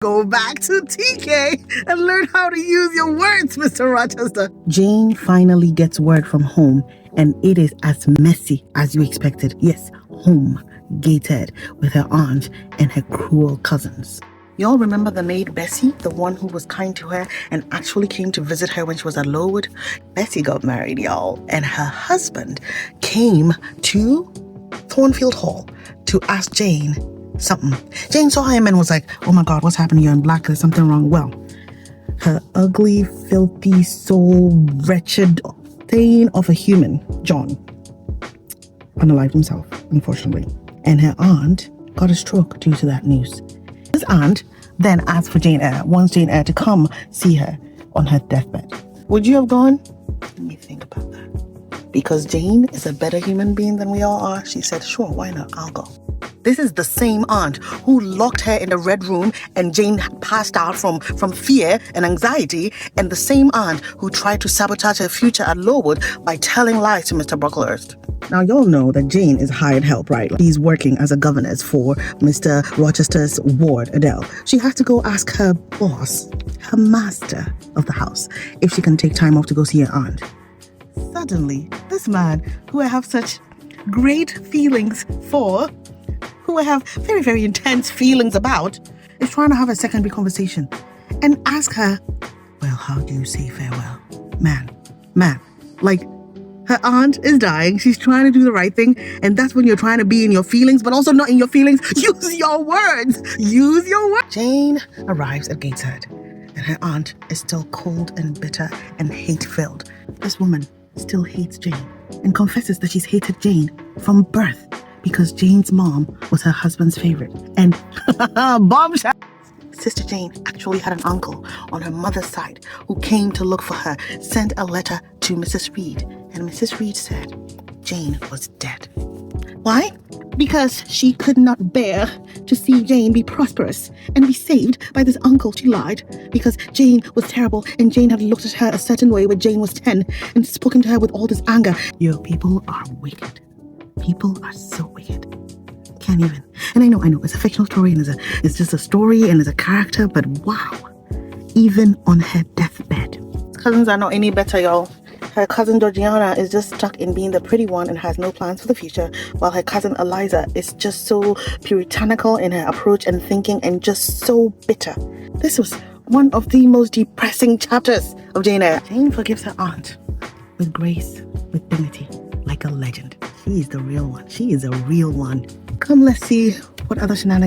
Go back to TK and learn how to use your words, Mr. Rochester. Jane finally gets word from home, and it is as messy as you expected. Yes, home, gated, with her aunt and her cruel cousins. Y'all remember the maid Bessie, the one who was kind to her and actually came to visit her when she was at Lowood? Bessie got married, y'all, and her husband came to Thornfield Hall to ask Jane something. Jane saw him and was like, oh my God, what's happening? You're in black. There's something wrong. Well, her ugly, filthy, soul, wretched thing of a human, John, unalived himself, unfortunately. And her aunt got a stroke due to that news. His aunt then asked for Jane Eyre, wants Jane Eyre to come see her on her deathbed. Would you have gone? Let me think about that. Because Jane is a better human being than we all are, she said, sure, why not? I'll go. This is the same aunt who locked her in the red room and Jane passed out from fear and anxiety, and the same aunt who tried to sabotage her future at Lowood by telling lies to Mr. Brocklehurst. Now, y'all know that Jane is hired help, right? She's working as a governess for Mr. Rochester's ward, Adele. She has to go ask her boss, her master of the house, if she can take time off to go see her aunt. Suddenly, this man, who I have such great feelings for, who I have very, very intense feelings about, is trying to have a secondary conversation and ask her, well, how do you say farewell? Man, like, her aunt is dying. She's trying to do the right thing. And that's when you're trying to be in your feelings, but also not in your feelings. Use your words. Use your words. Jane arrives at Gateshead, and her aunt is still cold and bitter and hate-filled. This woman still hates Jane and confesses that she's hated Jane from birth, because Jane's mom was her husband's favorite. And bombshell! Sister Jane actually had an uncle on her mother's side who came to look for her, sent a letter to Mrs. Reed, and Mrs. Reed said Jane was dead. Why? Because she could not bear to see Jane be prosperous and be saved by this uncle. She lied because Jane was terrible and Jane had looked at her a certain way when Jane was 10 and spoken to her with all this anger. Yo, people are wicked. People are so wicked. Can't even. And I know, it's a fictional story and it's just a story and it's a character, but wow. Even on her deathbed. Cousins are not any better, y'all. Her cousin Georgiana is just stuck in being the pretty one and has no plans for the future, while her cousin Eliza is just so puritanical in her approach and thinking and just so bitter. This was one of the most depressing chapters of Jane Eyre. Jane forgives her aunt with grace, with dignity, like a legend. She is the real one. She is a real one. Come, let's see what other shenanigans